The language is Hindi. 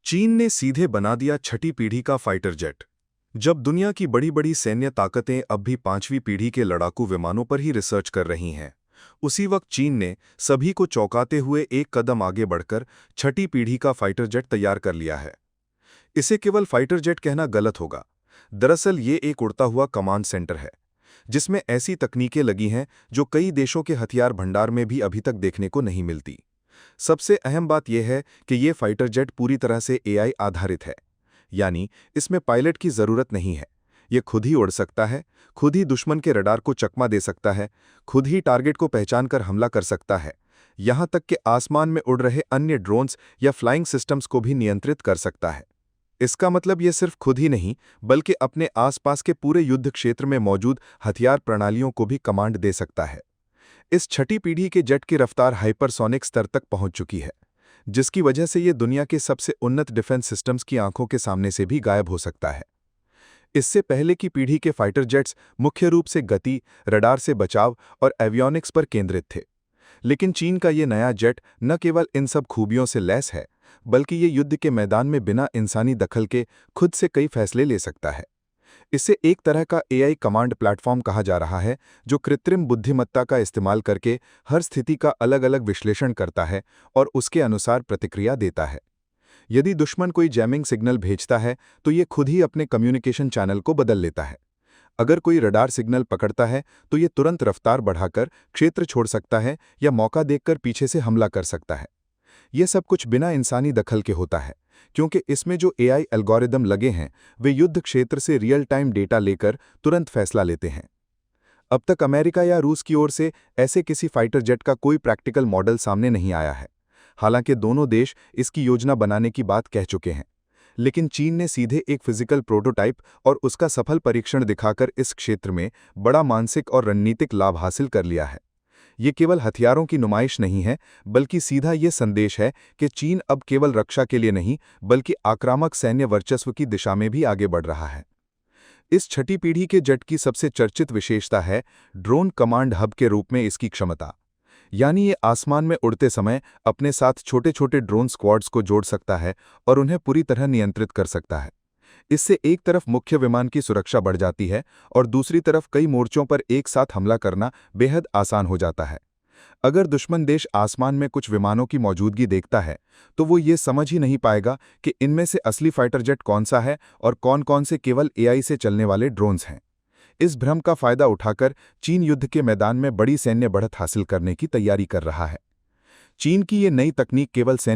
चीन ने सीधे बना दिया छठी पीढ़ी का फाइटर जेट। जब दुनिया की बड़ी बड़ी सैन्य ताकतें अब भी पांचवी पीढ़ी के लड़ाकू विमानों पर ही रिसर्च कर रही हैं, उसी वक्त चीन ने सभी को चौंकाते हुए एक कदम आगे बढ़कर छठी पीढ़ी का फाइटर जेट तैयार कर लिया है। इसे केवल फाइटर जेट कहना गलत होगा। दरअसल ये एक उड़ता हुआ कमांड सेंटर है, जिसमें ऐसी तकनीकें लगी हैं जो कई देशों के हथियार भंडार में भी अभी तक देखने को नहीं मिलती। सबसे अहम बात यह है कि ये फाइटर जेट पूरी तरह से एआई आधारित है, यानी इसमें पायलट की जरूरत नहीं है। ये खुद ही उड़ सकता है, खुद ही दुश्मन के रडार को चकमा दे सकता है, खुद ही टारगेट को पहचान कर हमला कर सकता है, यहां तक कि आसमान में उड़ रहे अन्य ड्रोन्स या फ्लाइंग सिस्टम्स को भी नियंत्रित कर सकता है। इसका मतलब ये सिर्फ खुद ही नहीं, बल्कि अपने आसपास के पूरे युद्ध क्षेत्र में मौजूद हथियार प्रणालियों को भी कमांड दे सकता है। इस छठी पीढ़ी के जेट की रफ्तार हाइपरसोनिक स्तर तक पहुंच चुकी है, जिसकी वजह से ये दुनिया के सबसे उन्नत डिफेंस सिस्टम्स की आंखों के सामने से भी गायब हो सकता है। इससे पहले की पीढ़ी के फाइटर जेट्स मुख्य रूप से गति, रडार से बचाव और एवियोनिक्स पर केंद्रित थे। लेकिन चीन का ये नया जेट न केवल इन सब खूबियों से लैस है, बल्कि ये युद्ध के मैदान में बिना इंसानी दखल के खुद से कई फैसले ले सकता है। इसे एक तरह का एआई कमांड प्लेटफॉर्म कहा जा रहा है, जो कृत्रिम बुद्धिमत्ता का इस्तेमाल करके हर स्थिति का अलग-अलग विश्लेषण करता है और उसके अनुसार प्रतिक्रिया देता है। यदि दुश्मन कोई जैमिंग सिग्नल भेजता है, तो ये खुद ही अपने कम्युनिकेशन चैनल को बदल लेता है। अगर कोई रडार सिग्नल पकड़ता है, तो ये तुरंत रफ्तार बढ़ाकर क्षेत्र छोड़ सकता है या मौका देखकर पीछे से हमला कर सकता है। ये सब कुछ बिना इंसानी दखल के होता है, क्योंकि इसमें जो एआई एल्गोरिदम लगे हैं, वे युद्ध क्षेत्र से रियल टाइम डेटा लेकर तुरंत फैसला लेते हैं। अब तक अमेरिका या रूस की ओर से ऐसे किसी फाइटर जेट का कोई प्रैक्टिकल मॉडल सामने नहीं आया है। हालांकि दोनों देश इसकी योजना बनाने की बात कह चुके हैं, लेकिन चीन ने सीधे एक फिजिकल प्रोटोटाइप और उसका सफल परीक्षण दिखाकर इस क्षेत्र में बड़ा मानसिक और रणनीतिक लाभ हासिल कर लिया है। ये केवल हथियारों की नुमाइश नहीं है, बल्कि सीधा ये संदेश है कि चीन अब केवल रक्षा के लिए नहीं, बल्कि आक्रामक सैन्य वर्चस्व की दिशा में भी आगे बढ़ रहा है। इस छठी पीढ़ी के जेट की सबसे चर्चित विशेषता है ड्रोन कमांड हब के रूप में इसकी क्षमता। यानी ये आसमान में उड़ते समय अपने साथ छोटे छोटे ड्रोन स्क्वाड्स को जोड़ सकता है और उन्हें पूरी तरह नियंत्रित कर सकता है। इससे एक तरफ मुख्य विमान की सुरक्षा बढ़ जाती है और दूसरी तरफ कई मोर्चों पर एक साथ हमला करना बेहद आसान हो जाता है। अगर दुश्मन देश आसमान में कुछ विमानों की मौजूदगी देखता है, तो वो ये समझ ही नहीं पाएगा कि इनमें से असली फाइटर जेट कौन सा है और कौन-कौन से केवल एआई से चलने वाले ड्रोन्स हैं। इस भ्रम का फायदा उठाकर चीन युद्ध के मैदान में बड़ी सैन्य बढ़त हासिल करने की तैयारी कर रहा है। चीन की ये नई तकनीक केवल सैन्य